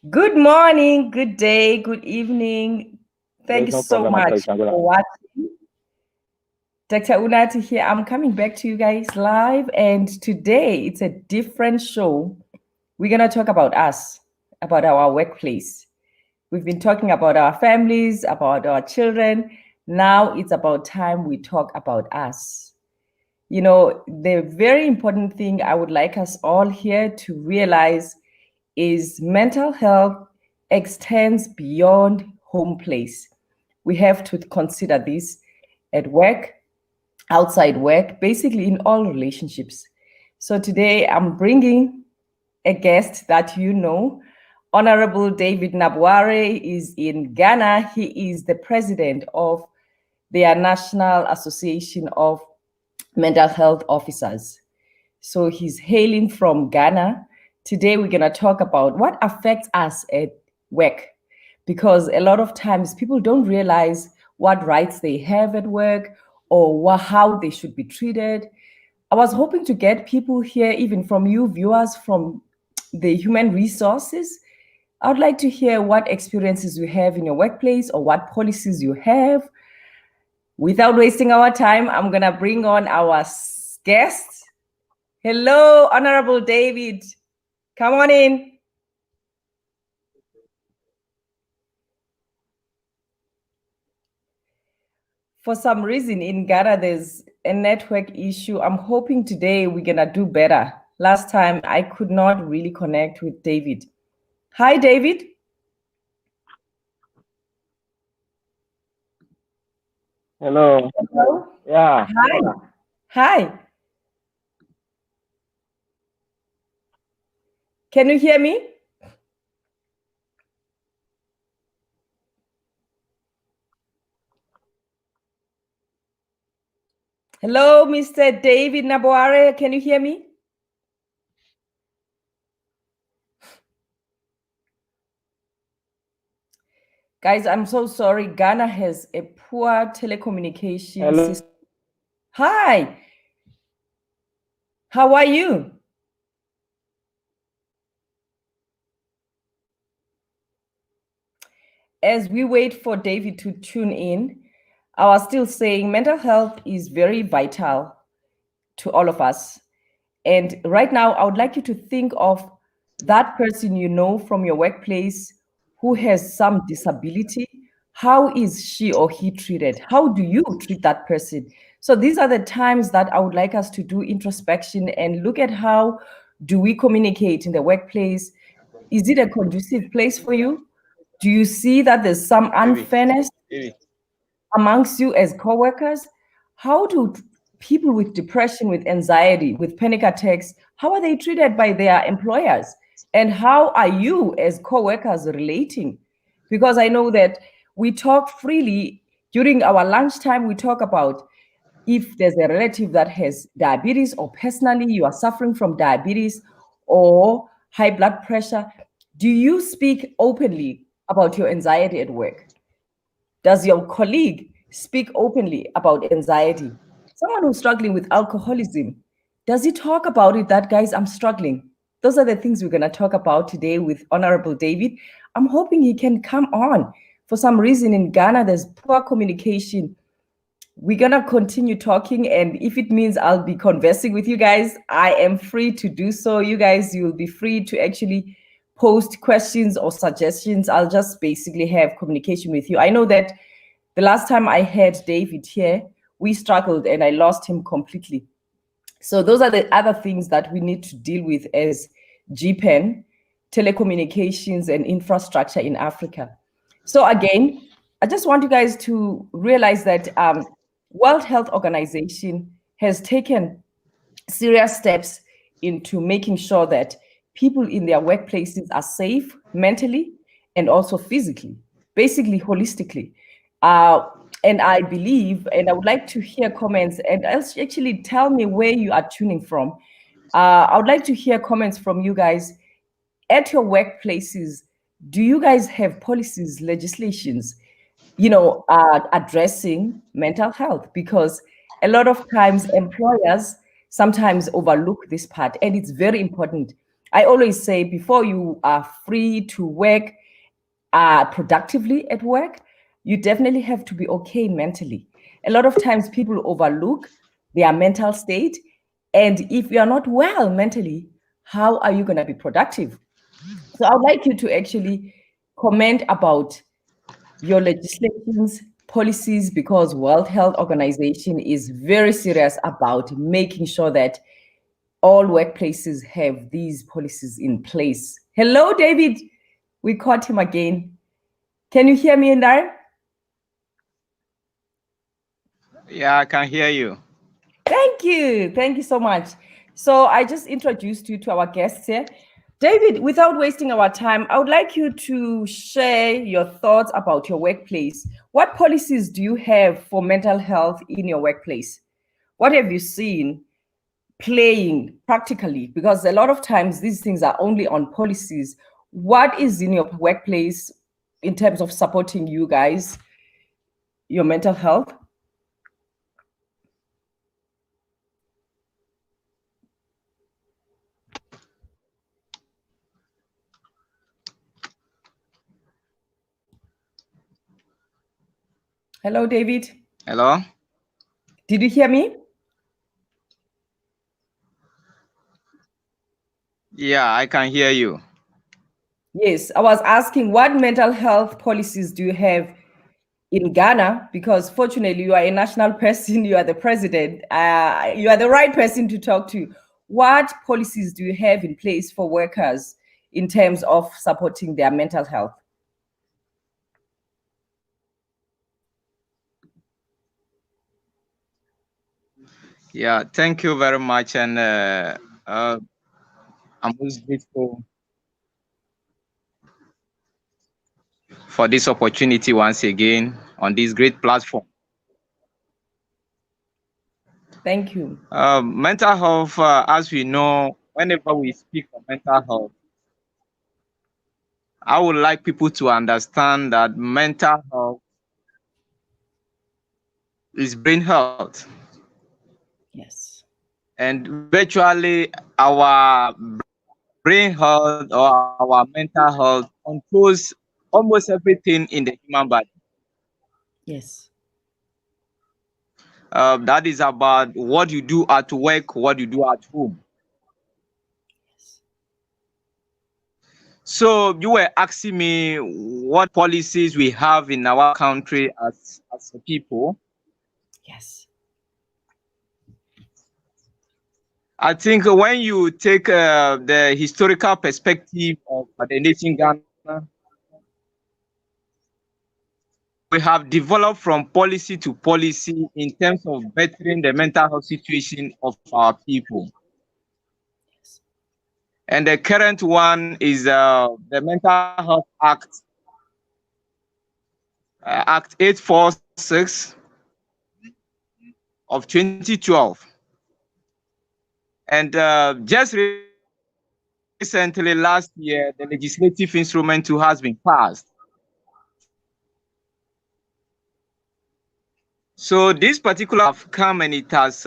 Good morning, good day, good evening. Thank There's you no so problem at all. You much can go for now. watching. Dr. Unati here. I'm coming back to you guys live, and today it's a different show. We're going to talk about us, about our workplace. We've been talking about our families, about our children. Now it's about time we talk about us. The very important thing I would like us all here to realize is mental health extends beyond home place. We have to consider this at work, outside work, basically in all relationships. So today I'm bringing a guest that you know. Honorable David Nabware is in Ghana. He is the president of their National Association of Mental Health Officers. So he's hailing from Ghana. Today, we're going to talk about what affects us at work, because a lot of times people don't realize what rights they have at work or how they should be treated. I was hoping to get people here, even from you viewers from the human resources. I would like to hear what experiences you have in your workplace or what policies you have. Without wasting our time, I'm going to bring on our guest. Hello, Honorable David. Come on in. For some reason in Ghana, there's a network issue. I'm hoping today we're going to do better. Last time, I could not really connect with David. Hi, David. Hello. Hello. Yeah. Hi. Hi. Can you hear me? Hello, Mr. David Naboare. Can you hear me? Guys, I'm so sorry. Ghana has a poor telecommunication Hello. system. Hi. How are you? As we wait for David to tune in, I was still saying mental health is very vital to all of us. And right now, I would like you to think of that person you know from your workplace who has some disability. How is she or he treated? How do you treat that person? So these are the times that I would like us to do introspection and look at how do we communicate in the workplace. Is it a conducive place for you? Do you see that there's some unfairness amongst you as co-workers? How do people with depression, with anxiety, with panic attacks, how are they treated by their employers? And how are you as co-workers relating? Because I know that we talk freely during our lunchtime, we talk about if there's a relative that has diabetes, or personally you are suffering from diabetes or high blood pressure, do you speak openly about your anxiety at work? Does your colleague speak openly about anxiety? Someone who's struggling with alcoholism, does he talk about it that, guys, I'm struggling? Those are the things we're going to talk about today with Honorable David. I'm hoping he can come on. For some reason in Ghana, there's poor communication. We're going to continue talking, and if it means I'll be conversing with you guys, I am free to do so. You guys, you'll be free to actually post questions or suggestions. I'll just basically have communication with you. I know that the last time I had David here, we struggled and I lost him completely. So those are the other things that we need to deal with as GPEN, telecommunications and infrastructure in Africa. So again, I just want you guys to realize that World Health Organization has taken serious steps into making sure that people in their workplaces are safe mentally and also physically, basically holistically. And I believe, and I would like to hear comments, and actually tell me where you are tuning from. I would like to hear comments from you guys at your workplaces. Do you guys have policies, legislations, addressing mental health? Because a lot of times employers sometimes overlook this part, and it's very important. I always say before you are free to work productively at work, you definitely have to be okay mentally. A lot of times people overlook their mental state. And if you are not well mentally, how are you going to be productive? So I would like you to actually comment about your legislations, policies, because World Health Organization is very serious about making sure that all workplaces have these policies in place. Hello, David. We caught him again. Can you hear me, Ndar? Yeah, I can hear you. Thank you. Thank you so much. So I just introduced you to our guests here. David, without wasting our time, I would like you to share your thoughts about your workplace. What policies do you have for mental health in your workplace? What have you seen playing practically? Because a lot of times these things are only on policies. What is in your workplace in terms of supporting you guys, your mental health? Hello, David. Hello? Did you hear me? Yeah, I can hear you. Yes, I was asking what mental health policies do you have in Ghana? Because fortunately, you are a national person, you are the president, you are the right person to talk to. What policies do you have in place for workers in terms of supporting their mental health? Yeah, thank you very much. And I'm most grateful for this opportunity once again on this great platform. Thank you. Mental health, as we know, whenever we speak of mental health, I would like people to understand that mental health is brain health. Yes. And virtually our brain health or our mental health controls almost everything in the human body. Yes. That is about what you do at work, what you do at home. Yes. So you were asking me what policies we have in our country as a people. Yes. I think when you take the historical perspective of the nation Ghana, we have developed from policy to policy in terms of bettering the mental health situation of our people. Yes. And the current one is the Mental Health Act, Act 846 of 2012. And just recently, last year, the legislative instrument too has been passed. So this particular have come and it has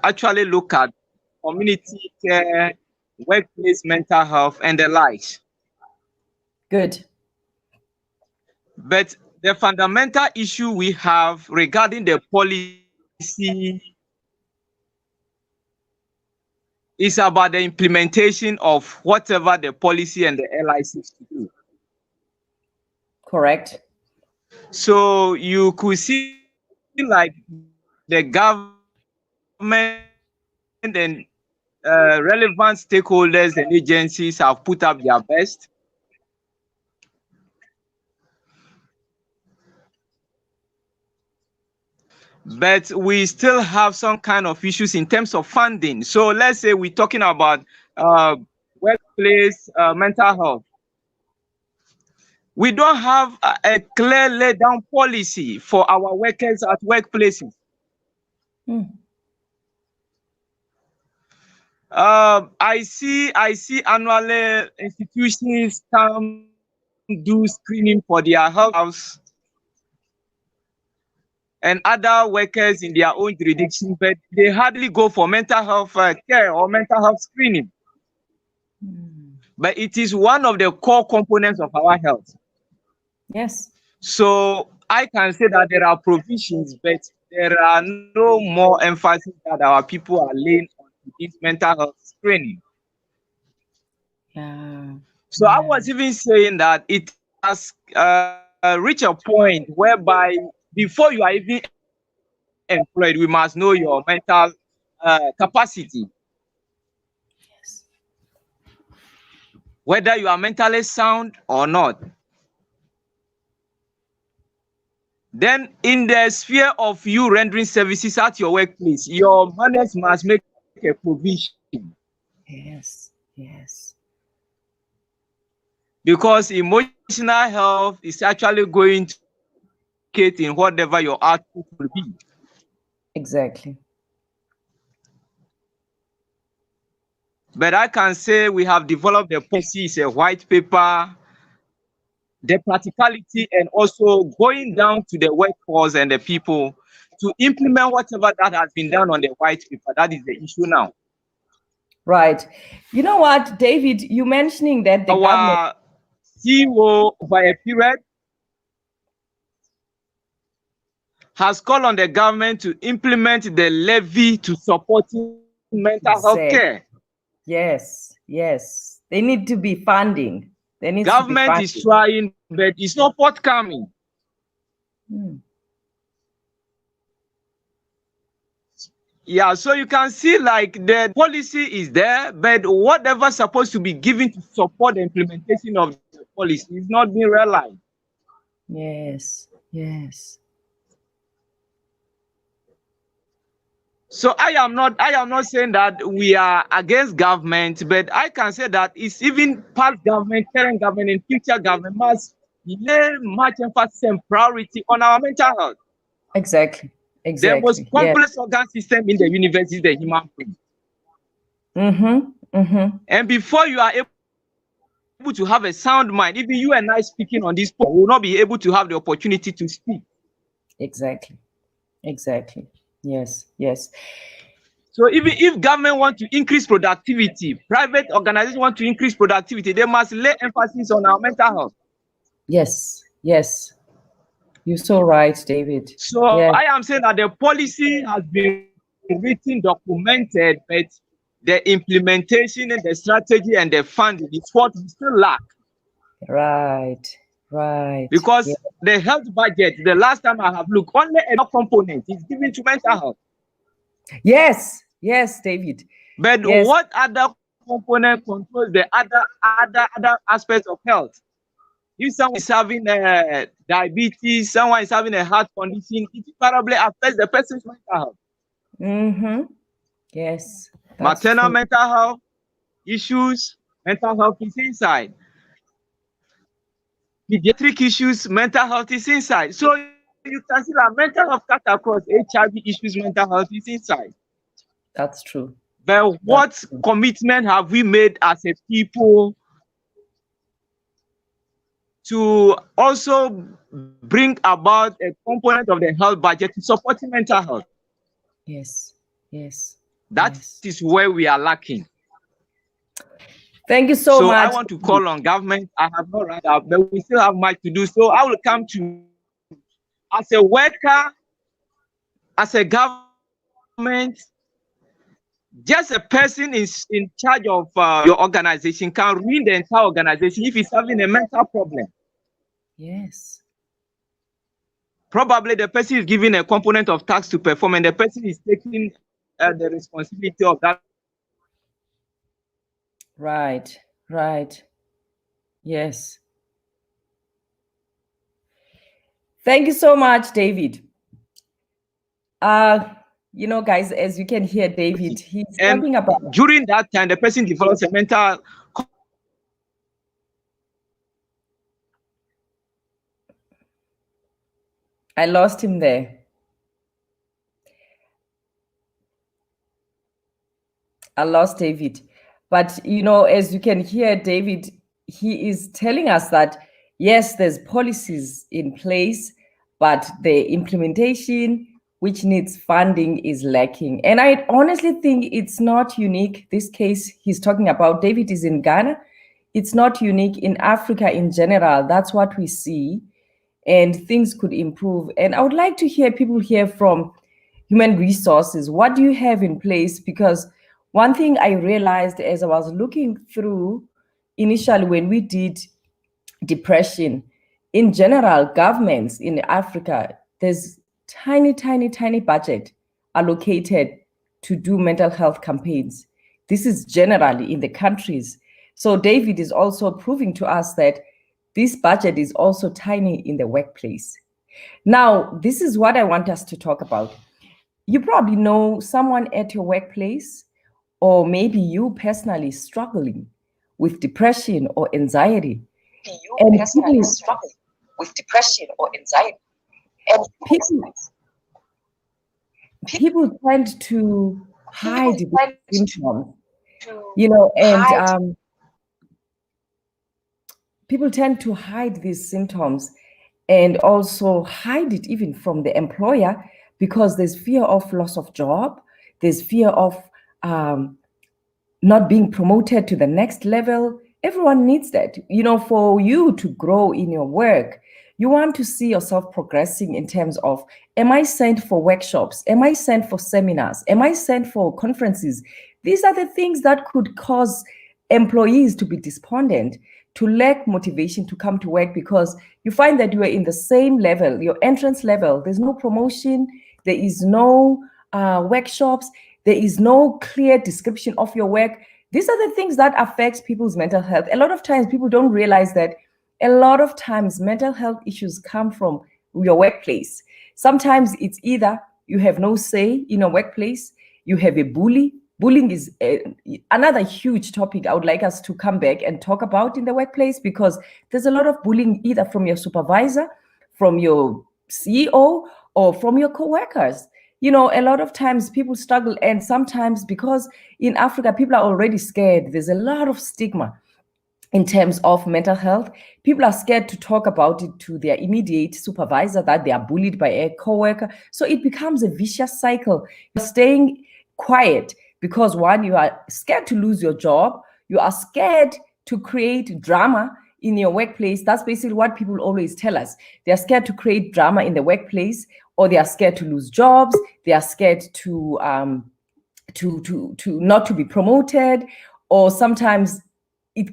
actually looked at community care, workplace mental health, and the likes. Good. But the fundamental issue we have regarding the policy is about the implementation of whatever the policy and the LI seeks to do. Correct. So you could see like the government and relevant stakeholders and agencies have put up their best. But we still have some kind of issues in terms of funding. So let's say we're talking about workplace mental health. We don't have a clear laid down policy for our workers at workplaces. Mm. I see annually institutions come do screening for their health staffs and other workers in their own jurisdiction, but they hardly go for mental health care or mental health screening. but it is one of the core components of our health. Yes. So I can say that there are provisions, but there are no more emphasis that our people are laying on this mental health screening. Yeah. So I was even saying that it has reached a point whereby before you are even employed, we must know your mental capacity, Yes. whether you are mentally sound or not. Then, in the sphere of you rendering services at your workplace, your managers must make a provision Yes. Yes. because emotional health is actually going to indicate in whatever your output will be. Exactly. But I can say we have developed a policy, it's a white paper, the practicality, and also going down to the workforce and the people to implement whatever that has been done on the white paper. That is the issue now. Right. You know what, David, you mentioning that the government. Our CEO, over a period, has called on the government to implement the levy to supporting mental health care. Exactly. Yes. Yes. They need to be funding. There needs to be Government is funding. trying, but it's not forthcoming. Hmm. Yeah, so you can see like the policy is there, but whatever supposed to be given to support the implementation of the policy is not being realized. Yes. Yes. So I am not saying that we are against government, but I can say that it's even past government, current government, and future government must lay much emphasis and priority on our mental health. Exactly. The most Exactly. Yes. complex organ system in the universe is the human brain. Mm-hmm. Mm-hmm. And before you are able to have a sound mind, even you and I speaking on this platform will not be able to have the opportunity to speak. Exactly. Exactly. Yes. Yes. So even if government want to increase productivity, private organizations want to increase productivity, they must lay emphasis on our mental health. Yes. Yes. You're so right, David. So Yeah. I am saying that the policy has been written, documented, but the implementation and the strategy and the funding is what we still lack. Right. Right. Because Yeah. the health budget, the last time I have looked, only a component is given to mental health. Yes. Yes, David. But Yes. what other component controls the other aspects of health? If someone is having diabetes, someone is having a heart condition, it probably affects the person's mental health. Mm-hmm. Yes. That's Maternal true. mental health issues, mental health is inside. Pediatric issues, mental health is inside. So you can see that mental health cut across HIV issues, mental health is inside. That's true. But That's what true. commitment have we made as a people to also bring about a component of the health budget to supporting mental health? Yes. Yes. That Yes. is where we are lacking. Thank you so So I much, want to David. call on government. I have not run out, but we still have much to do. So I will come to, as a worker, as a government, just a person is in charge of your organization can ruin the entire organization if he's having a mental problem. Yes. Probably the person is given a component of task to perform, and the person is taking the responsibility of that component. Right. Right. Yes. Thank you so much, David. Guys, as you can hear, David, he's And talking about. during that time, the person develops a mental I lost him there. I lost David. But, as you can hear, David, he is telling us that, yes, there's policies in place, but the implementation, which needs funding, is lacking. And I honestly think it's not unique. This case he's talking about, David is in Ghana. It's not unique in Africa in general. That's what we see, and things could improve. And I would like to hear people here from human resources. What do you have in place? Because one thing I realized as I was looking through initially when we did depression, in general, governments in Africa, there's tiny budget allocated to do mental health campaigns. This is generally in the countries. So David is also proving to us that this budget is also tiny in the workplace. Now, this is what I want us to talk about. You probably know someone at your workplace, or maybe you personally struggling with depression or anxiety. You And personally people, struggling with depression or anxiety. And people tend to hide people the tend symptoms, to and hide. people tend to hide these symptoms and also hide it even from the employer because there's fear of loss of job, there's fear of not being promoted to the next level. Everyone needs that. For you to grow in your work, you want to see yourself progressing in terms of, am I sent for workshops? Am I sent for seminars? Am I sent for conferences? These are the things that could cause employees to be despondent, to lack motivation to come to work, because you find that you are in the same level, your entrance level. There's no promotion, there is no workshops, there is no clear description of your work. These are the things that affect people's mental health. A lot of times people don't realize that a lot of times mental health issues come from your workplace. Sometimes it's either you have no say in your workplace, you have a bully. Bullying is another huge topic I would like us to come back and talk about in the workplace, because there's a lot of bullying either from your supervisor, from your CEO, or from your co-workers. A lot of times people struggle, and sometimes because in Africa, people are already scared. There's a lot of stigma in terms of mental health. People are scared to talk about it to their immediate supervisor, that they are bullied by a coworker. So it becomes a vicious cycle. You're staying quiet because, one, you are scared to lose your job. You are scared to create drama in your workplace. That's basically what people always tell us. They're scared to create drama in the workplace, or they are scared to lose jobs. They are scared to not to be promoted, or sometimes it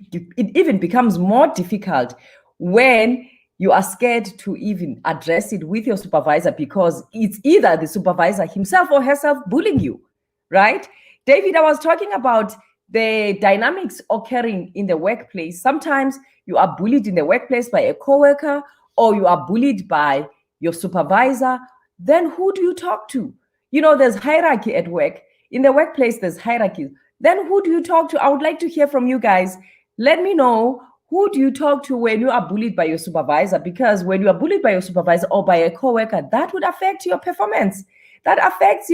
even becomes more difficult when you are scared to even address it with your supervisor, because it's either the supervisor himself or herself bullying you, right? David, I was talking about the dynamics occurring in the workplace. Sometimes you are bullied in the workplace by a coworker, or you are bullied by your supervisor. Then who do you talk to? There's hierarchy at work. In the workplace, there's hierarchy. Then who do you talk to? I would like to hear from you guys. Let me know, who do you talk to when you are bullied by your supervisor? Because when you are bullied by your supervisor or by a coworker, that would affect your performance. That affects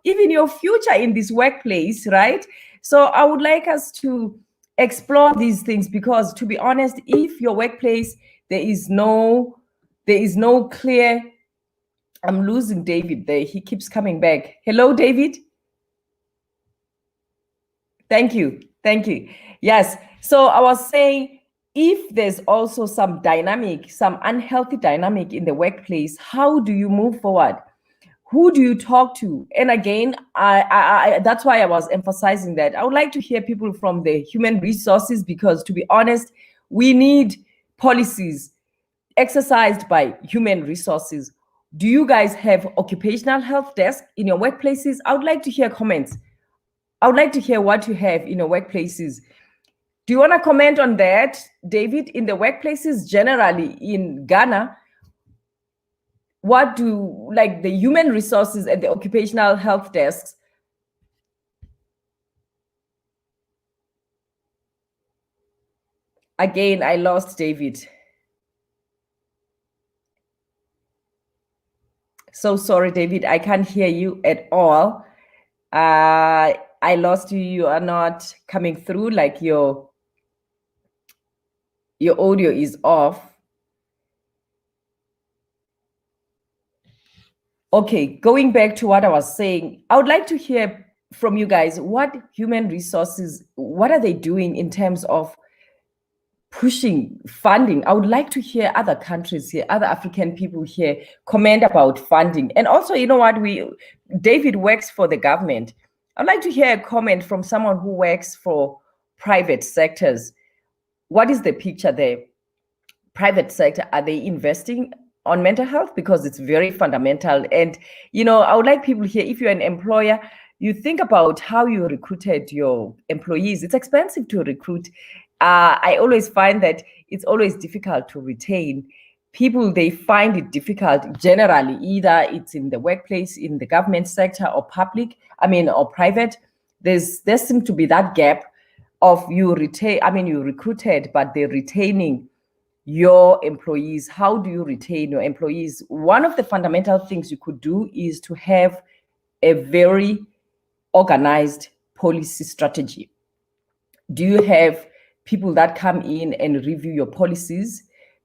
even your future in this workplace, right? So I would like us to explore these things, because to be honest, if your workplace, there is no clear. I'm losing David there. He keeps coming back. Hello, David. Thank you. Yes. So I was saying, if there's also some unhealthy dynamic in the workplace, how do you move forward? Who do you talk to? And again, I that's why I was emphasizing that. I would like to hear people from the human resources, because to be honest, we need policies exercised by human resources. Do you guys have occupational health desk in your workplaces? I would like to hear comments. I would like to hear what you have in your workplaces. Do you want to comment on that, David? In the workplaces generally in Ghana, what do the human resources and the occupational health desks? Again, I lost David. So sorry, David, I can't hear you at all. I lost you. You are not coming through, like your audio is off. Okay, going back to what I was saying, I would like to hear from you guys, what human resources, what are they doing in terms of pushing funding. I would like to hear other countries here, other African people here comment about funding. And also, you know what, David works for the government. I'd like to hear a comment from someone who works for private sectors. What is the picture there? Private sector, are they investing on mental health? Because it's very fundamental. And, you know, I would like people here, if you're an employer, you think about how you recruited your employees. It's expensive to recruit. I always find that it's always difficult to retain people. They find it difficult generally, either it's in the workplace, in the government sector, or or private. There seems to be that gap of you recruited, but they're retaining your employees. How do you retain your employees? One of the fundamental things you could do is to have a very organized policy strategy. Do you have people that come in and review your policies?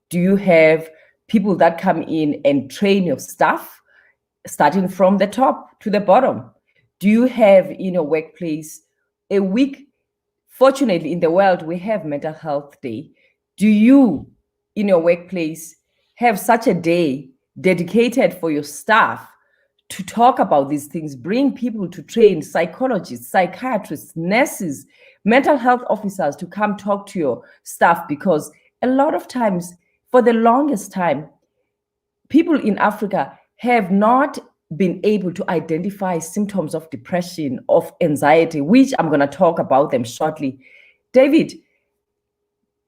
Do you have people that come in and train your staff, starting from the top to the bottom? Do you have in your workplace a week? Fortunately, in the world, we have Mental Health Day. Do you, in your workplace, have such a day dedicated for your staff to talk about these things, bring people to train, psychologists, psychiatrists, nurses, mental health officers to come talk to your staff? Because a lot of times, for the longest time, people in Africa have not been able to identify symptoms of depression, of anxiety, which I'm going to talk about them shortly. David,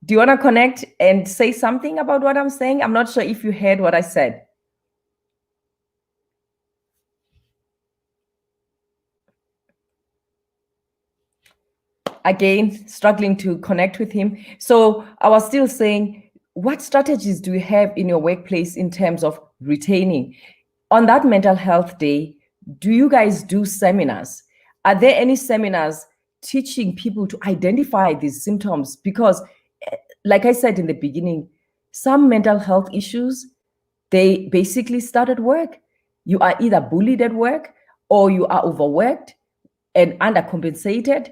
do you want to connect and say something about what I'm saying? I'm not sure if you heard what I said. Again, struggling to connect with him. So I was still saying, what strategies do you have in your workplace in terms of retaining? On that Mental Health Day, do you guys do seminars? Are there any seminars teaching people to identify these symptoms? Because, like I said in the beginning, some mental health issues, they basically start at work. You are either bullied at work, or you are overworked and undercompensated.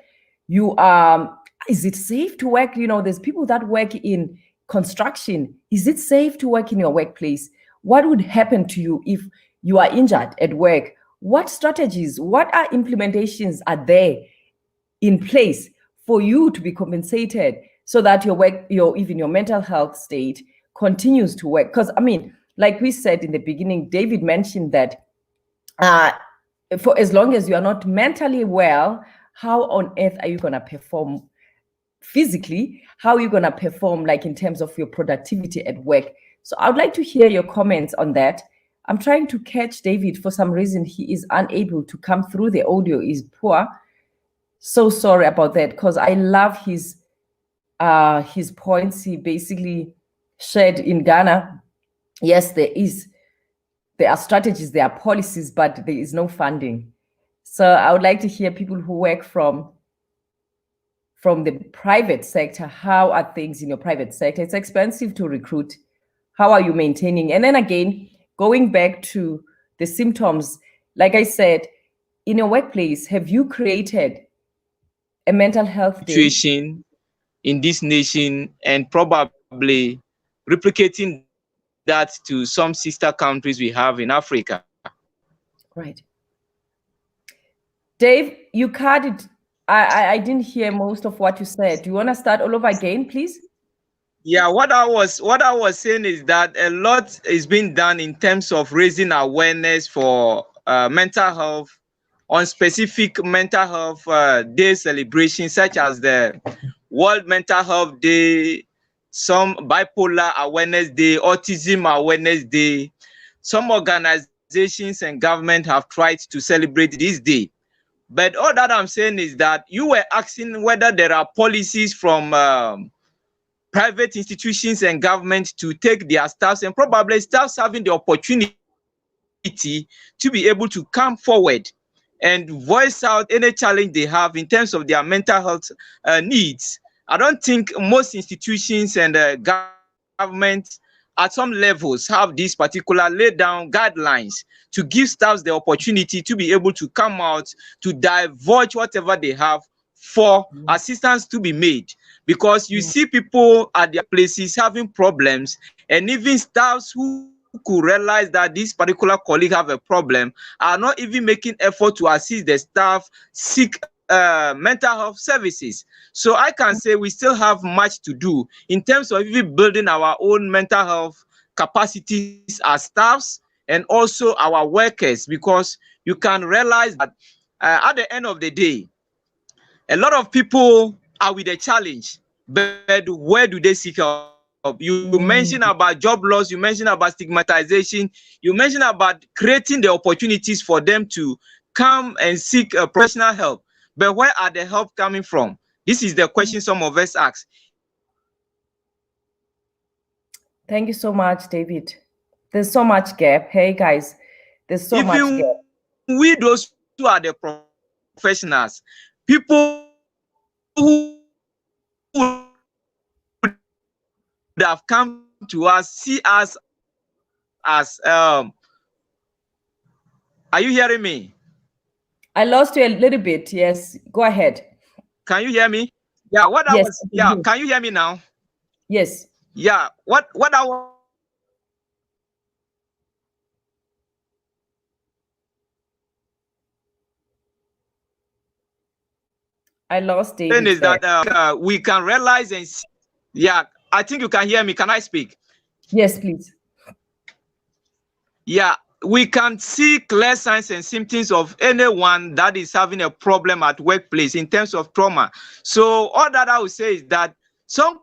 Is it safe to work? You know, there's people that work in construction. Is it safe to work in your workplace? What would happen to you if you are injured at work? What strategies, what are implementations are there in place for you to be compensated so that even your mental health state continues to work? Because, I mean, like we said in the beginning, David mentioned that for as long as you are not mentally well, how on earth are you going to perform physically? How are you going to perform, like, in terms of your productivity at work? So I would like to hear your comments on that. I'm trying to catch David. For some reason, he is unable to come through. The audio is poor. So sorry about that, because I love his points he basically shared in Ghana. Yes, there are strategies, there are policies, but there is no funding. So I would like to hear people who work from the private sector. How are things in your private sector? It's expensive to recruit. How are you maintaining? And then again, going back to the symptoms, like I said, in your workplace, have you created a mental health day situation in this nation and probably replicating that to some sister countries we have in Africa? Right. Dave, you cut it. I didn't hear most of what you said. Do you want to start all over again, please? Yeah, what I was saying is that a lot is being done in terms of raising awareness for mental health on specific mental health day celebrations, such as the World Mental Health Day, some bipolar awareness day, autism awareness day. Some organizations and government have tried to celebrate this day. But all that I'm saying is that you were asking whether there are policies from private institutions and government to take their staffs, and probably staffs having the opportunity to be able to come forward and voice out any challenge they have in terms of their mental health needs. I don't think most institutions and governments at some levels have these particular laid down guidelines to give staffs the opportunity to be able to come out to divulge whatever they have for assistance to be made. because you see people at their places having problems, and even staffs who could realize that this particular colleague have a problem are not even making effort to assist the staff seek mental health services. So I can say we still have much to do in terms of even building our own mental health capacities as staffs and also our workers, because you can realize that at the end of the day, a lot of people are with a challenge, but where do they seek help? You mentioned about job loss, you mentioned about stigmatization, you mentioned about creating the opportunities for them to come and seek professional help. But where are the help coming from? This is the question some of us ask. Thank you so much, David. There's so much gap. Hey guys, there's so much gap. Even we, those who are the professionals, people who would have come to us, see us as are you hearing me? I lost you a little bit. Yes, go ahead. Can you hear me? Yeah, what I Yes, was, I can yeah, hear. can you hear me now? Yes, Yeah, what I was saying is that I lost David there. we can realize and see. Yeah, I think you can hear me. Can I speak? Yes, please. Yeah, we can see clear signs and symptoms of anyone that is having a problem at workplace in terms of trauma. So all that I would say is that some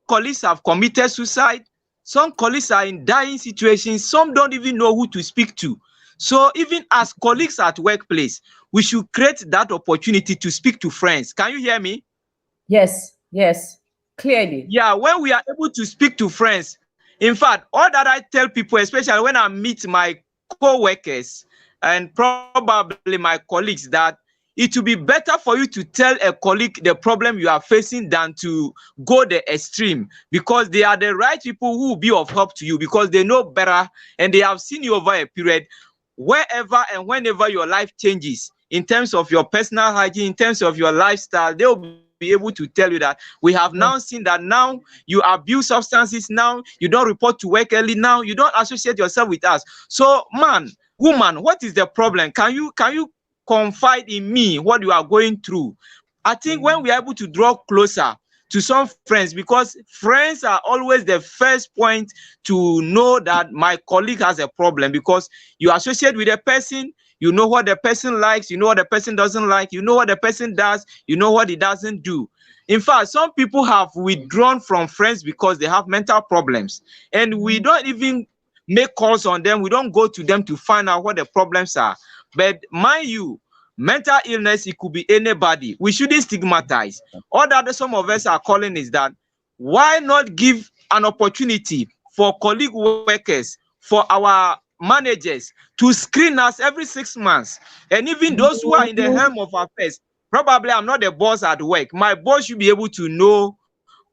colleagues have committed suicide, some colleagues are in dying situations, some don't even know who to speak to. So even as colleagues at workplace, we should create that opportunity to speak to friends. Can you hear me? Yes, yes, clearly. Yeah, when we are able to speak to friends, in fact, all that I tell people, especially when I meet my co-workers and probably my colleagues, that it will be better for you to tell a colleague the problem you are facing than to go the extreme, because they are the right people who will be of help to you, because they know better and they have seen you over a period. Wherever and whenever your life changes in terms of your personal hygiene, in terms of your lifestyle, they will be able to tell you that we have now seen that now you abuse substances, now you don't report to work early, now you don't associate yourself with us. So man, woman, what is the problem? Can you confide in me what you are going through? I think when we are able to draw closer to some friends, because friends are always the first point to know that my colleague has a problem, because you associate with a person, you know what the person likes, you know what the person doesn't like, you know what the person does, you know what he doesn't do. In fact, some people have withdrawn from friends because they have mental problems, and we don't even make calls on them, we don't go to them to find out what the problems are. But mind you, mental illness, it could be anybody. We shouldn't stigmatize. All that some of us are calling is that why not give an opportunity for colleague workers, for our managers to screen us every 6 months, and even those who are in the helm of affairs. Probably I'm not the boss at work. My boss should be able to know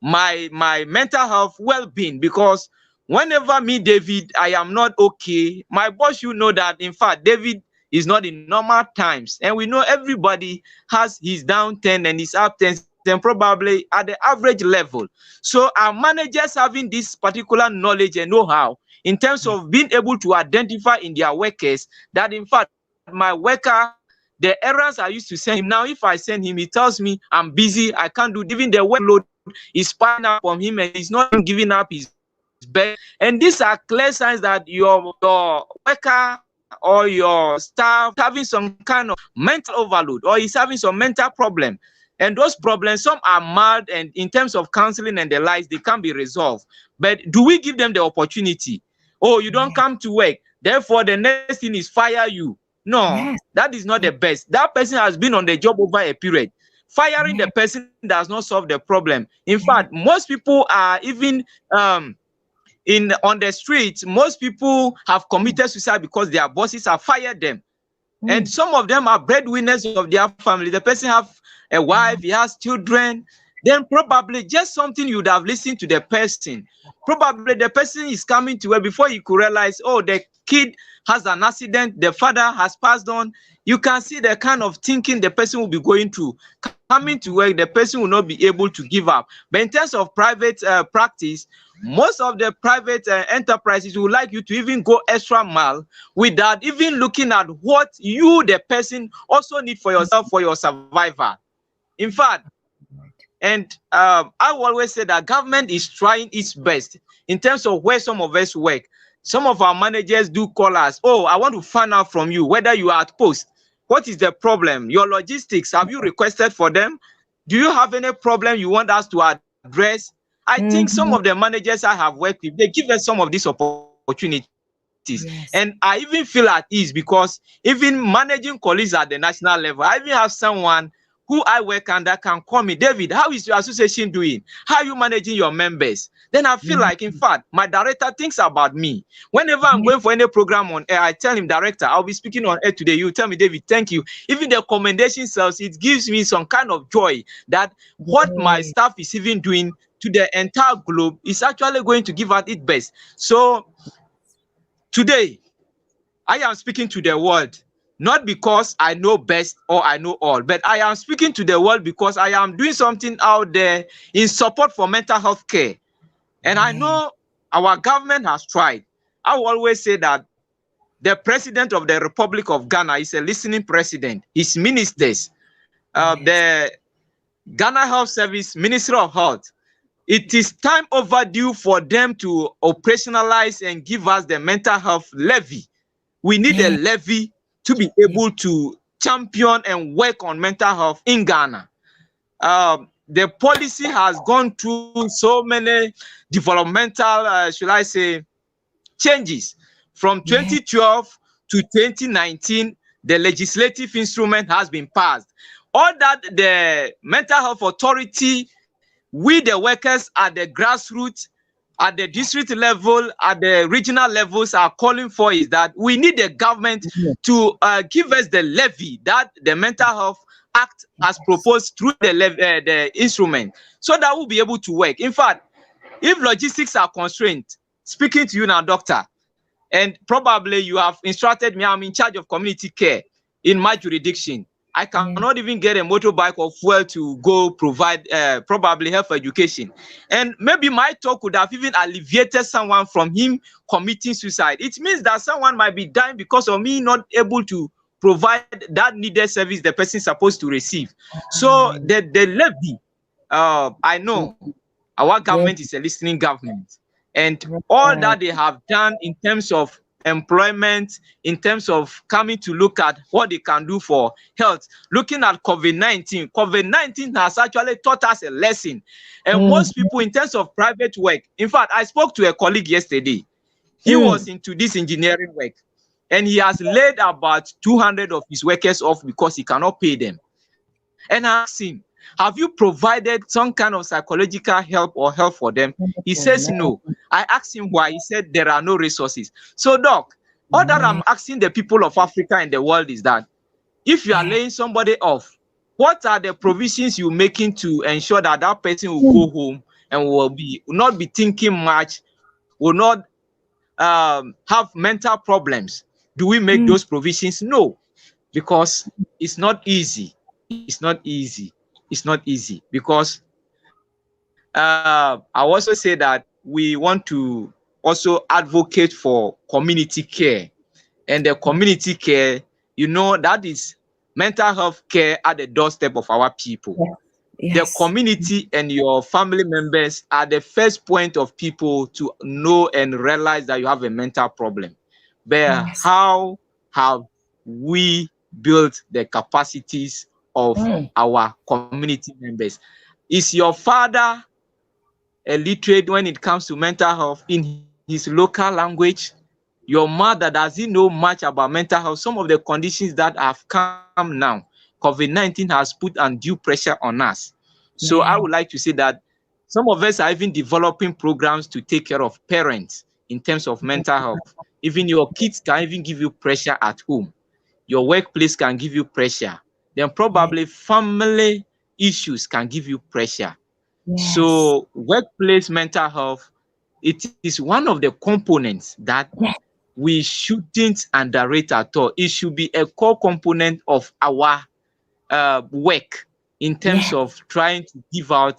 my mental health well-being, because whenever me, David, I am not okay, my boss should know that in fact David is not in normal times, and we know everybody has his down turn and his up turns, and probably at the average level. So our managers having this particular knowledge and know-how in terms of being able to identify in their workers that in fact my worker, the errands I used to send him, now if I send him, he tells me I'm busy, I can't do, even the workload is piling up on him and he's not even giving up his best. And these are clear signs that your worker or your staff having some kind of mental overload, or he's having some mental problem. And those problems, some are mild, and in terms of counseling and the likes, they can be resolved. But do we give them the opportunity? Oh, you don't come to work, therefore the next thing is fire you. No, Yes, that is not the best. That person has been on the job over a period. Firing the person does not solve the problem. In fact, most people are even in on the streets, most people have committed suicide because their bosses have fired them. And some of them are breadwinners of their family. The person have a wife, he has children. Then probably just something you would have listened to the person. Probably the person is coming to where before you could realize, oh, the kid has an accident, the father has passed on. You can see the kind of thinking the person will be going through. Can you coming to work, the person will not be able to give up. But in terms of private practice, most of the private enterprises would like you to even go extra mile without even looking at what you, the person, also need for yourself for your survival. In fact, and I will always say that government is trying its best in terms of where some of us work. Some of our managers do call us, oh, I want to find out from you whether you are at post. What is the problem? Your logistics, have you requested for them? Do you have any problem you want us to address? I think some of the managers I have worked with, they give us some of these opportunities. Yes. And I even feel at ease because even managing colleagues at the national level, I even have someone who I work under can call me, David, how is your association doing? How are you managing your members? Then I feel like, in fact, my director thinks about me. Whenever I'm going for any program on air, I tell him, director, I'll be speaking on air today. You tell me, David, thank you. Even the commendation cells, it gives me some kind of joy that what my staff is even doing to the entire globe is actually going to give out its best. So today, I am speaking to the world, not because I know best or I know all, but I am speaking to the world because I am doing something out there in support for mental health care. And I know our government has tried. I will always say that the president of the Republic of Ghana is a listening president. His ministers, the Ghana Health Service, Ministry of Health, it is time overdue for them to operationalize and give us the mental health levy. We need a levy to be able to champion and work on mental health in Ghana. The policy has gone through so many developmental, should I say, changes. From 2012 to 2019, the legislative instrument has been passed. All that the mental health authority, we the workers at the grassroots, at the district level, at the regional levels are calling for is that we need the government to give us the levy that the Mental Health Act has proposed through the instrument, so that we'll be able to work. In fact, if logistics are constrained, speaking to you now, doctor, and probably you have instructed me, I'm in charge of community care in my jurisdiction. I cannot even get a motorbike or fuel to go provide probably health education. And maybe my talk could have even alleviated someone from him committing suicide. It means that someone might be dying because of me not able to provide that needed service the person is supposed to receive. So the levy, I know our government is a listening government. And all that they have done in terms of employment, in terms of coming to look at what they can do for health, looking at COVID-19. COVID-19 has actually taught us a lesson. And most people in terms of private work, in fact, I spoke to a colleague yesterday. He was into this engineering work and he has laid about 200 of his workers off because he cannot pay them. And I asked him, have you provided some kind of psychological help or help for them? He says no. I asked him why. He said there are no resources. So, Doc, all that I'm asking the people of Africa and the world is that if you are laying somebody off, what are the provisions you're making to ensure that that person will go home and will not be thinking much, will not have mental problems? Do we make those provisions? No, because it's not easy. It's not easy. It's not easy because I also say that we want to also advocate for community care, and the community care, you know, that is mental health care at the doorstep of our people. The community and your family members are the first point of people to know and realize that you have a mental problem. But how have we built the capacities of our community members? Is your father a literate when it comes to mental health in his local language? Your mother, does he know much about mental health? Some of the conditions that have come now, COVID-19 has put undue pressure on us. So I would like to say that some of us are even developing programs to take care of parents in terms of mental health. Even your kids can even give you pressure at home. Your workplace can give you pressure. Then probably family issues can give you pressure. So workplace mental health, it is one of the components that we shouldn't underrate at all. It should be a core component of our work in terms Yeah. of trying to give out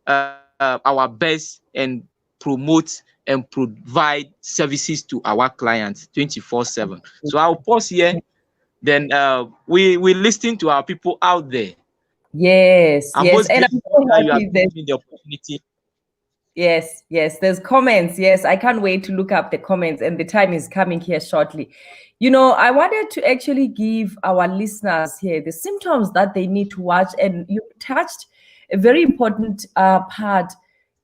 our best and promote and provide services to our clients 24/7. So I'll pause here. Then we listen to our people out there. Yes, I'm yes. most And I'm grateful so that you have happy that given me the opportunity. yes, yes, there's comments. Yes, I can't wait to look up the comments, and the time is coming here shortly. You know, I wanted to actually give our listeners here the symptoms that they need to watch, and you touched a very important part.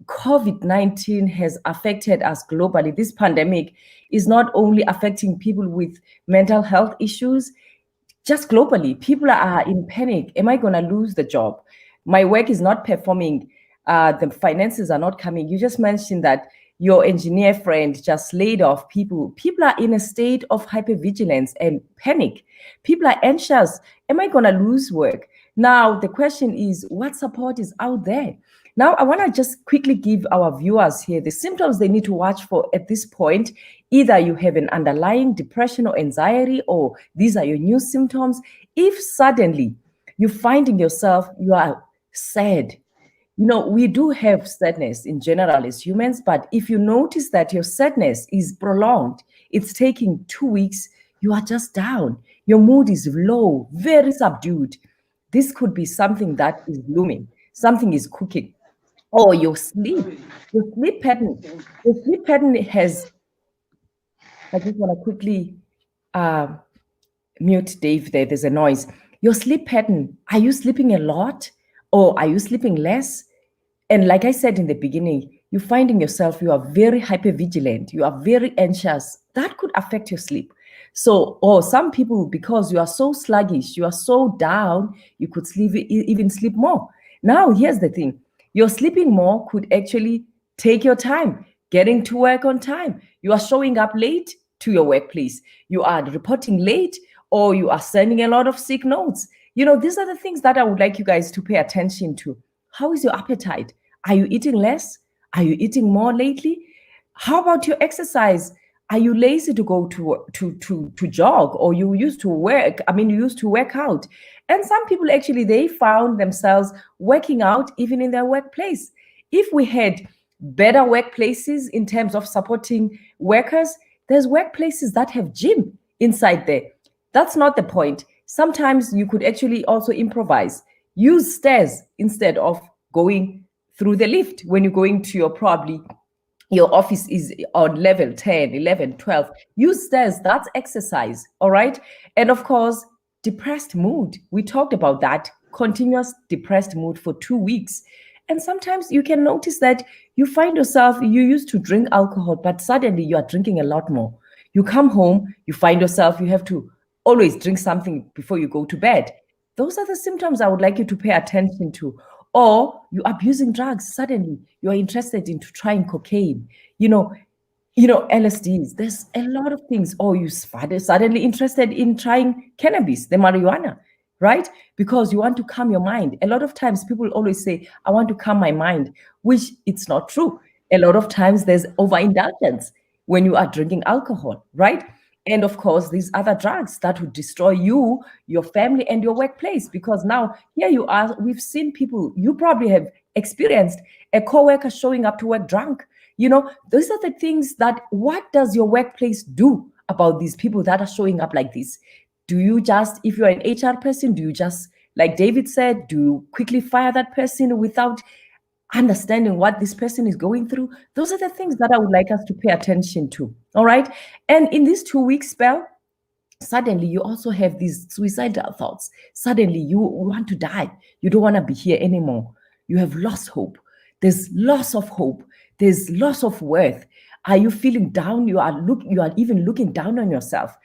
COVID-19 has affected us globally. This pandemic is not only affecting people with mental health issues, just globally, people are in panic. Am I going to lose the job? My work is not performing. The finances are not coming. You just mentioned that your engineer friend just laid off people. People are in a state of hypervigilance and panic. People are anxious. Am I going to lose work? Now, the question is, what support is out there? Now, I want to just quickly give our viewers here the symptoms they need to watch for at this point. Either you have an underlying depression or anxiety, or these are your new symptoms. If suddenly you're finding yourself, you are sad. You know, we do have sadness in general as humans, but if you notice that your sadness is prolonged, it's taking 2 weeks, you are just down. Your mood is low, very subdued. This could be something that is looming, something is cooking. Or your sleep pattern has, I just want to quickly uh, mute Dave there. There's a noise. Your sleep pattern, are you sleeping a lot or are you sleeping less? And like I said in the beginning, you're finding yourself, you are very hyper vigilant, you are very anxious. That could affect your sleep. So, or some people, because you are so sluggish, you are so down, you could even sleep more. Now, here's the thing, your sleeping more could actually take your time getting to work on time. You are showing up late to your workplace, you are reporting late, or you are sending a lot of sick notes. You know, these are the things that I would like you guys to pay attention to. How is your appetite? Are you eating less? Are you eating more lately? How about your exercise? Are you lazy to go to jog, or you used to work? I mean, you used to work out. And some people actually they found themselves working out even in their workplace. If we had better workplaces in terms of supporting workers, there's workplaces that have gym inside there. That's not the point. Sometimes you could actually also improvise. Use stairs instead of going through the lift when you're going to your office is on level 10, 11, 12. Use stairs. That's exercise. All right. And of course, depressed mood. We talked about that. Continuous depressed mood for 2 weeks. And sometimes you can notice that you find yourself, you used to drink alcohol, but suddenly you are drinking a lot more. You come home, you find yourself, you have to always drink something before you go to bed. Those are the symptoms I would like you to pay attention to. Or you're abusing drugs. Suddenly you're interested into trying cocaine. You know, LSDs. There's a lot of things. Or you suddenly interested in trying cannabis, the marijuana, right? Because you want to calm your mind. A lot of times people always say, I want to calm my mind, which it's not true. A lot of times there's overindulgence when you are drinking alcohol, right? And of course, these other drugs that would destroy you, your family, and your workplace. Because now, here you are, we've seen people, you probably have experienced a coworker showing up to work drunk. You know, those are the things that, what does your workplace do about these people that are showing up like this? Do you just, if you're an HR person, do you just, like David said, do you quickly fire that person without understanding what this person is going through? Those are the things that I would like us to pay attention to. All right. And in this 2 week spell, suddenly you also have these suicidal thoughts. Suddenly you want to die. You don't want to be here anymore. You have lost hope. There's loss of hope. There's loss of worth. Are you feeling down? You are even looking down on yourself.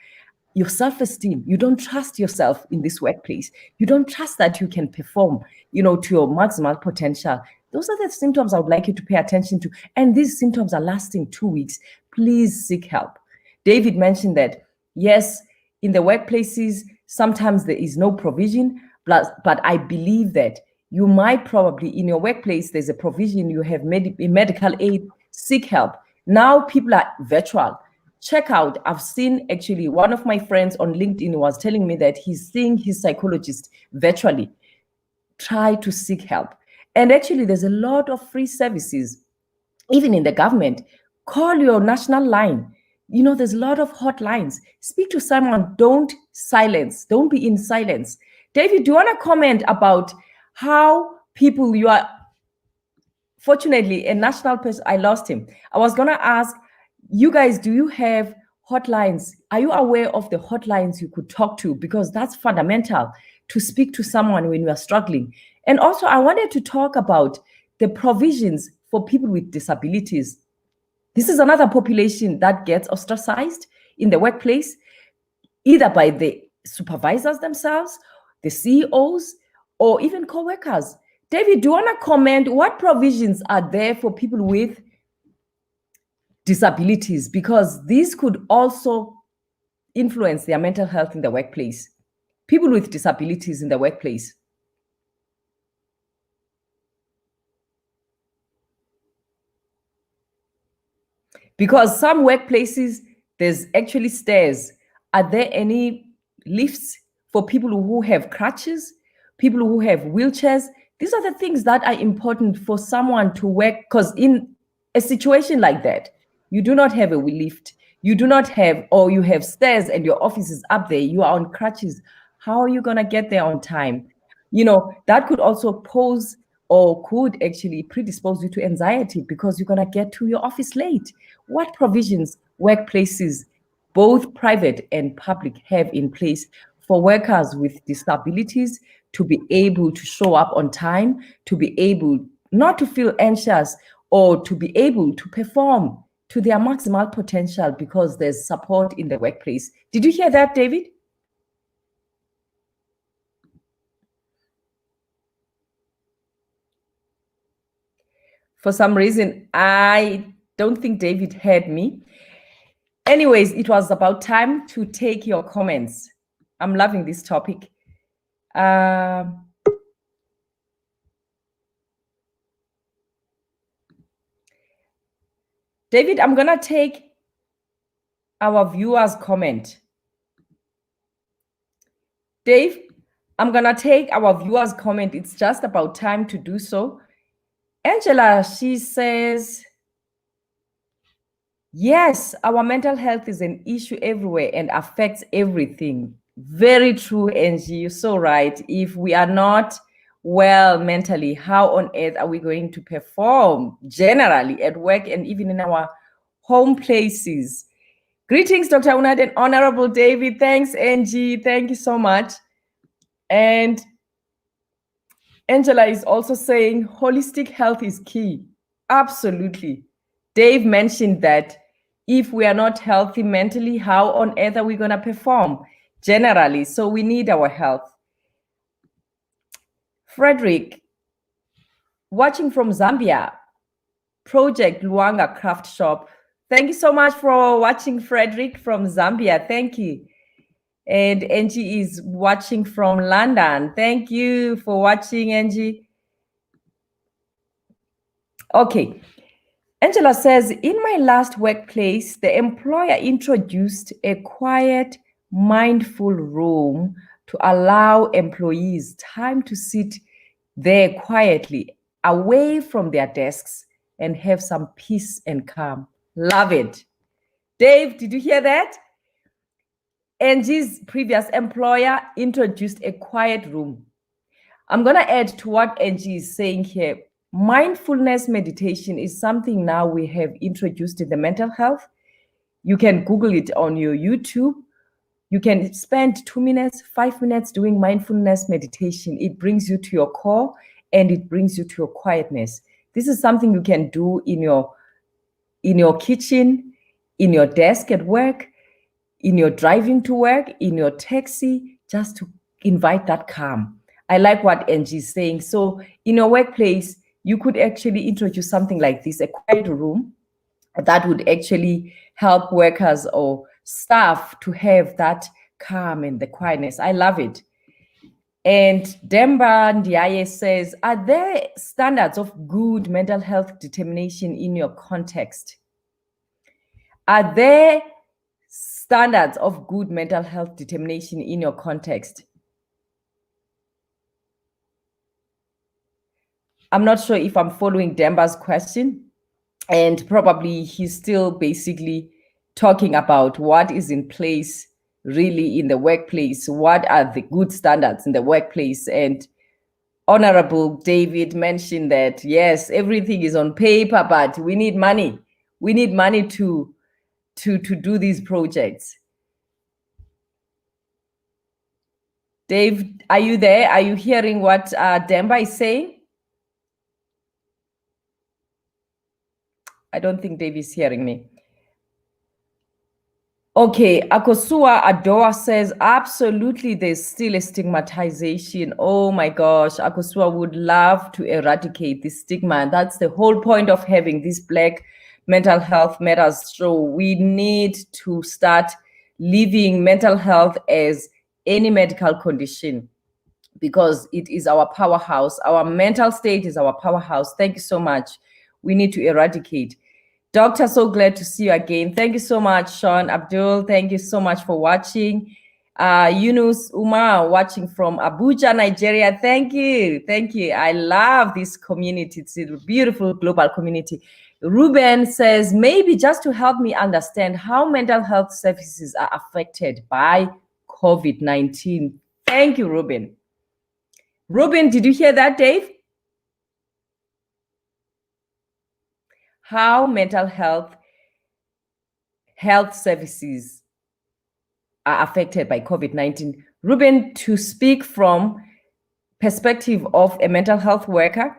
Your self-esteem, you don't trust yourself in this workplace. You don't trust that you can perform, to your maximal potential. Those are the symptoms I would like you to pay attention to. And these symptoms are lasting 2 weeks. Please seek help. David mentioned that, yes, in the workplaces, sometimes there is no provision, but I believe that you might probably, in your workplace, there's a provision, you have medical aid, seek help. Now people are virtual. Check out, I've seen actually one of my friends on LinkedIn was telling me that he's seeing his psychologist virtually. try to seek help. And actually, there's a lot of free services, even in the government. Call your national line. There's a lot of hotlines. Speak to someone. Don't silence. Don't be in silence. David, do you want to comment about how people you are? Fortunately, a national person, I lost him. I was going to ask you guys, do you have hotlines? Are you aware of the hotlines you could talk to? Because that's fundamental to speak to someone when you are struggling. And also, I wanted to talk about the provisions for people with disabilities. This is another population that gets ostracized in the workplace, either by the supervisors themselves, the CEOs, or even co-workers. David, do you want to comment what provisions are there for people with disabilities? Because these could also influence their mental health in the workplace. People with disabilities in the workplace. Because some workplaces, there's actually stairs. Are there any lifts for people who have crutches, people who have wheelchairs? These are the things that are important for someone to work, because in a situation like that, you do not have a lift, you do not have, or you have stairs and your office is up there, you are on crutches. How are you going to get there on time? That could also pose or could actually predispose you to anxiety because you're going to get to your office late. What provisions workplaces, both private and public, have in place for workers with disabilities to be able to show up on time, to be able not to feel anxious, or to be able to perform to their maximal potential because there's support in the workplace? Did you hear that, David? For some reason, I don't think David heard me. Anyways, it was about time to take your comments. I'm loving this topic. David, I'm going to take our viewers' comment. Dave, I'm going to take our viewers' comment. It's just about time to do so. Angela, she says, yes, our mental health is an issue everywhere and affects everything. Very true, Angie. You're so right. If we are not well mentally, how on earth are we going to perform generally at work and even in our home places? Greetings, Dr. Unati and Honorable David. Thanks, Angie. Thank you so much. And Angela is also saying holistic health is key. Absolutely. Dave mentioned that if we are not healthy mentally, how on earth are we going to perform generally? So we need our health. Frederick, watching from Zambia, Project Luanga Craft Shop. Thank you so much for watching, Frederick, from Zambia. Thank you. And Angie is watching from London. Thank you for watching, Angie. Okay. Angela says, in my last workplace, the employer introduced a quiet, mindful room to allow employees time to sit there quietly, away from their desks, and have some peace and calm. Love it. Dave, did you hear that? Angie's previous employer introduced a quiet room. I'm going to add to what Angie is saying here. Mindfulness meditation is something now we have introduced in the mental health. You can Google it on your YouTube. You can spend 2 minutes, 5 minutes doing mindfulness meditation. It brings you to your core and it brings you to your quietness. This is something you can do in your kitchen, in your desk at work, in your driving to work, in your taxi, just to invite that calm. I like what Angie is saying. So in your workplace, you could actually introduce something like this, a quiet room that would actually help workers or staff to have that calm and the quietness. I love it. And Demba Ndiaye says, are there standards of good mental health determination in your context? Are there standards of good mental health determination in your context? I'm not sure if I'm following Demba's question, and probably he's still basically talking about what is in place really in the workplace, what are the good standards in the workplace. And Honorable David mentioned that, yes, everything is on paper, but we need money. We need money to do these projects. Dave, are you there? Are you hearing what Demba is saying? I don't think Dave is hearing me. Okay, Akosua Adoa says, absolutely, there's still a stigmatization. Oh my gosh, Akosua would love to eradicate this stigma. And that's the whole point of having this Black Mental Health Matters show. We need to start living mental health as any medical condition, because it is our powerhouse. Our mental state is our powerhouse. Thank you so much. We need to eradicate. Doctor, so glad to see you again. Thank you so much, Sean Abdul. Thank you so much for watching. Yunus Umar watching from Abuja, Nigeria. Thank you. Thank you. I love this community. It's a beautiful global community. Ruben says, maybe just to help me understand how mental health services are affected by COVID-19. Thank you, Ruben. Ruben, did you hear that, Dave? How mental health services are affected by COVID-19. Ruben, to speak from perspective of a mental health worker,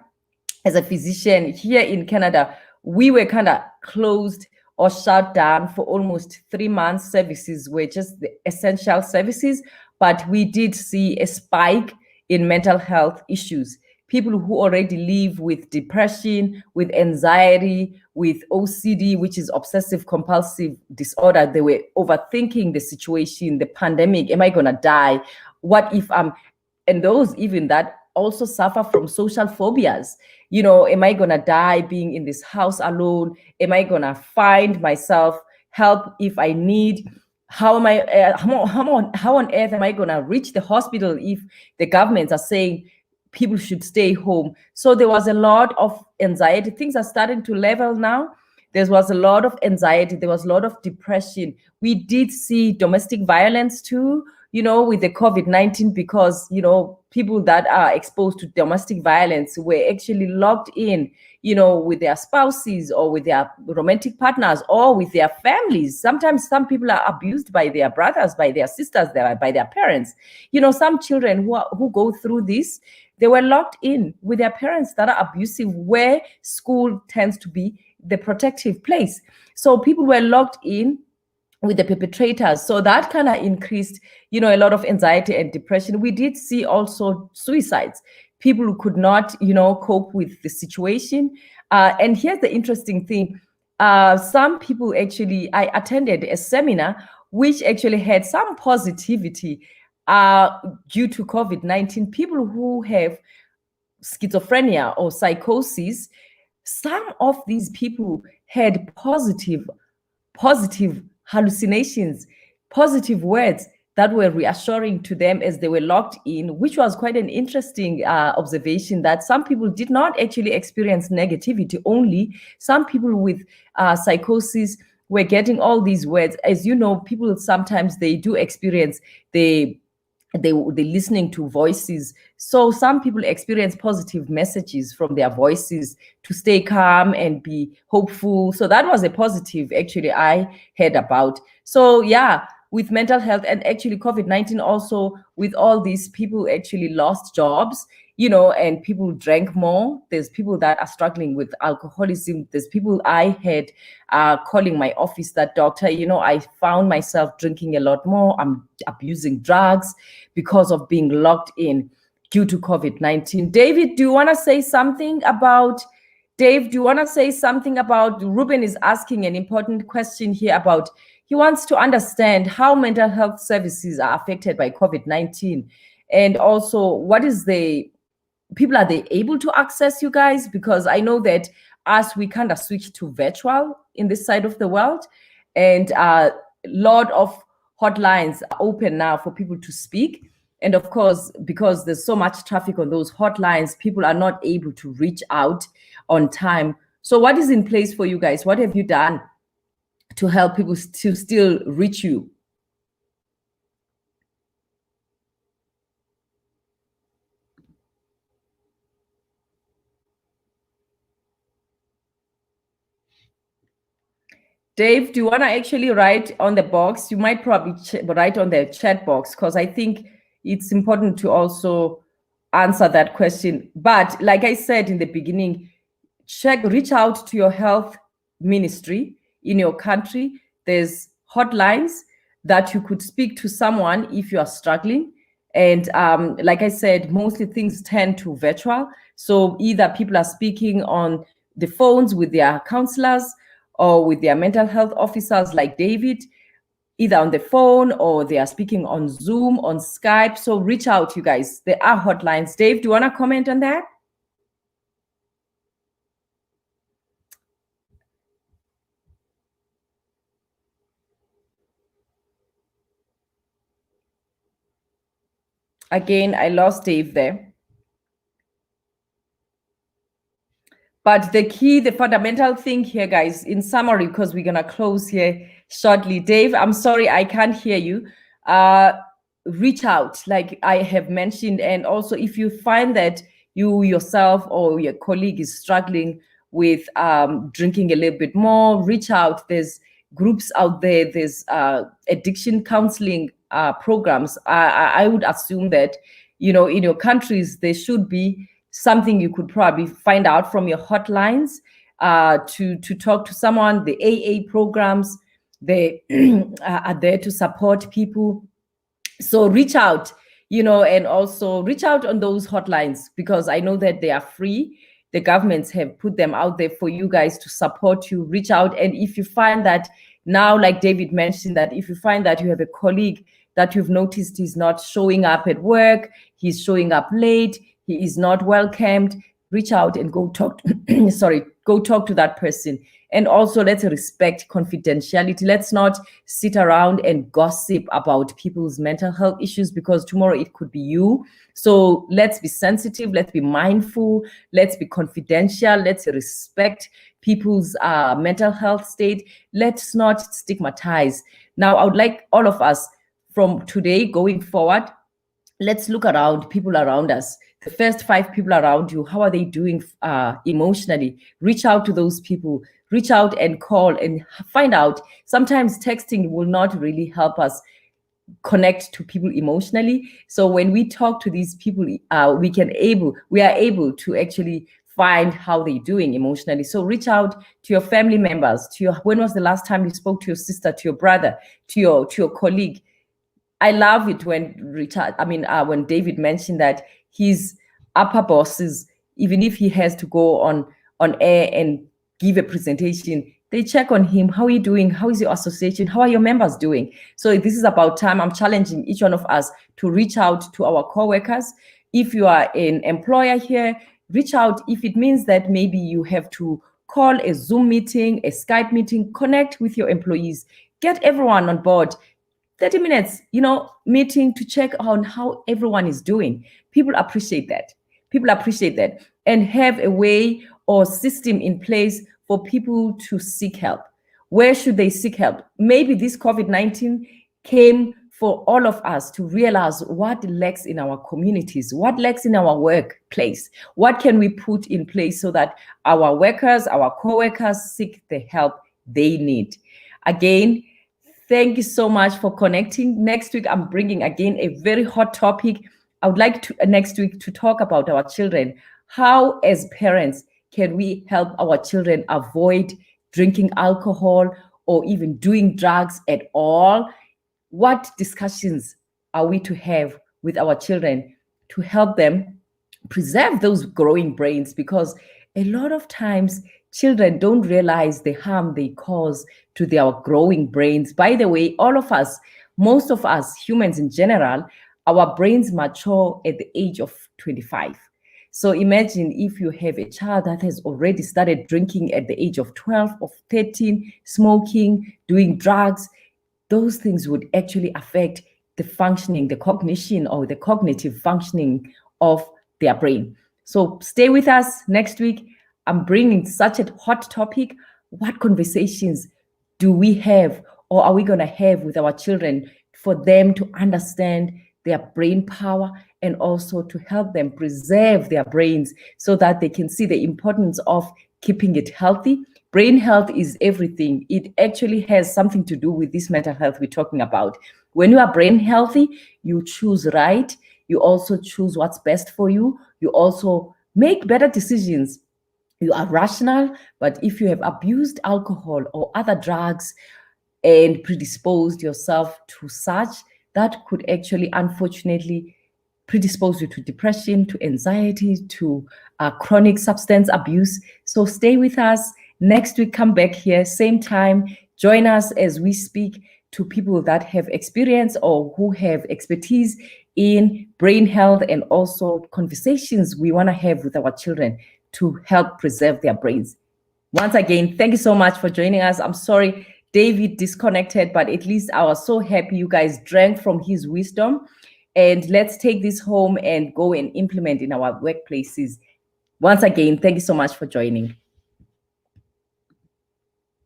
as a physician here in Canada, we were kind of closed or shut down for almost 3 months. Services were just the essential services, but we did see a spike in mental health issues. People who already live with depression, with anxiety, with OCD, which is obsessive compulsive disorder, they were overthinking the situation, the pandemic. Am I going to die? What if I'm, and those even that also suffer from social phobias. You know, am I going to die being in this house alone? Am I going to find myself help if I need? How am I, how on earth am I going to reach the hospital if the governments are saying people should stay home? So there was a lot of anxiety. Things are starting to level now. There was a lot of anxiety. There was a lot of depression. We did see domestic violence too, you know, with the COVID-19, because, you know, people that are exposed to domestic violence were actually locked in, you know, with their spouses or with their romantic partners or with their families. Sometimes some people are abused by their brothers, by their sisters, by their parents. You know, some children who go through this, they were locked in with their parents that are abusive, where school tends to be the protective place. So people were locked in with the perpetrators. So that kind of increased, you know, a lot of anxiety and depression. We did see also suicides, people who could not, you know, cope with the situation. And here's the interesting thing. Some people actually, I attended a seminar which actually had some positivity due to COVID-19. People who have schizophrenia or psychosis, some of these people had positive hallucinations, positive words that were reassuring to them as they were locked in, which was quite an interesting observation, that some people did not actually experience negativity. Only some people with psychosis were getting all these words. As you know, people sometimes they do experience they listening to voices. So some people experience positive messages from their voices to stay calm and be hopeful. So that was a positive actually I heard about. So yeah, with mental health and actually COVID-19 also, with all these people actually lost jobs, you know, and people drank more. There's people that are struggling with alcoholism. There's people I had calling my office that, doctor, you know, I found myself drinking a lot more. I'm abusing drugs because of being locked in due to COVID-19. David, do you want to say something about, Ruben is asking an important question here about, he wants to understand how mental health services are affected by COVID-19. And also, what is the, people, are they able to access you guys? Because I know that as we kind of switch to virtual in this side of the world, and a lot of hotlines are open now for people to speak. And of course, because there's so much traffic on those hotlines, people are not able to reach out on time. So what is in place for you guys? What have you done to help people to still reach you? Dave, do you want to actually write on the box? You might probably write on the chat box, because I think it's important to also answer that question. But like I said in the beginning, reach out to your health ministry in your country. There's hotlines that you could speak to someone if you are struggling. And like I said, mostly things tend to virtual. So either people are speaking on the phones with their counselors or with their mental health officers like David, either on the phone or they are speaking on Zoom, on Skype. So reach out, you guys. There are hotlines. Dave, do you want to comment on that? Again, I lost Dave there. But the key, the fundamental thing here, guys, in summary, because we're going to close here shortly. Dave, I'm sorry, I can't hear you. Reach out, like I have mentioned. And also, if you find that you yourself or your colleague is struggling with drinking a little bit more, reach out. There's groups out there. There's addiction counseling programs. I would assume that, you know, in your countries, there should be something you could probably find out from your hotlines to talk to someone. The AA programs, they are there to support people. So reach out, you know, and also reach out on those hotlines, because I know that they are free. The governments have put them out there for you guys to support you. Reach out. And if you find that now, like David mentioned, that if you find that you have a colleague that you've noticed is not showing up at work, he's showing up late, he is not welcomed, reach out and go talk to, go talk to that person. And also, let's respect confidentiality. Let's not sit around and gossip about people's mental health issues, because tomorrow it could be you. So let's be sensitive, let's be mindful, let's be confidential, let's respect people's mental health state. Let's not stigmatize. Now, I would like all of us from today going forward, let's look around, people around us. The first 5 people around you, how are they doing emotionally? Reach out to those people. Reach out and call and find out. Sometimes texting will not really help us connect to people emotionally. So when we talk to these people, we are able to actually find how they're doing emotionally. So reach out to your family members, when was the last time you spoke to your sister, to your brother, to your colleague? I love it when when David mentioned that his upper bosses, even if he has to go on air and give a presentation, they check on him. How are you doing? How is your association? How are your members doing? So this is about time. I'm challenging each one of us to reach out to our co-workers. If you are an employer here, reach out. If it means that maybe you have to call a Zoom meeting, a Skype meeting, connect with your employees, get everyone on board. 30 minutes, meeting to check on how everyone is doing. People appreciate that. And have a way or system in place for people to seek help. Where should they seek help? Maybe this COVID-19 came for all of us to realize what lacks in our communities, what lacks in our workplace. What can we put in place so that our workers, our co-workers seek the help they need? Again, thank you so much for connecting. Next week, I'm bringing again a very hot topic. I would like to next week to talk about our children. How, as parents, can we help our children avoid drinking alcohol or even doing drugs at all? What discussions are we to have with our children to help them preserve those growing brains? Because a lot of times children don't realize the harm they cause to their growing brains. By the way, all of us, most of us humans in general, our brains mature at the age of 25. So imagine if you have a child that has already started drinking at the age of 12 or 13, smoking, doing drugs, those things would actually affect the functioning, the cognition or the cognitive functioning of their brain. So stay with us next week. I'm bringing such a hot topic. What conversations do we have or are we going to have with our children for them to understand their brain power and also to help them preserve their brains so that they can see the importance of keeping it healthy? Brain health is everything. It actually has something to do with this mental health we're talking about. When you are brain healthy, you choose right. You also choose what's best for you. You also make better decisions. You are rational, but if you have abused alcohol or other drugs and predisposed yourself to such, that could actually, unfortunately, predispose you to depression, to anxiety, to chronic substance abuse. So stay with us. Next week, come back here, same time. Join us as we speak to people that have experience or who have expertise in brain health and also conversations we want to have with our children to help preserve their brains. Once again, thank you so much for joining us. I'm sorry David disconnected, but at least I was so happy you guys drank from his wisdom. And let's take this home and go and implement in our workplaces. Once again, thank you so much for joining.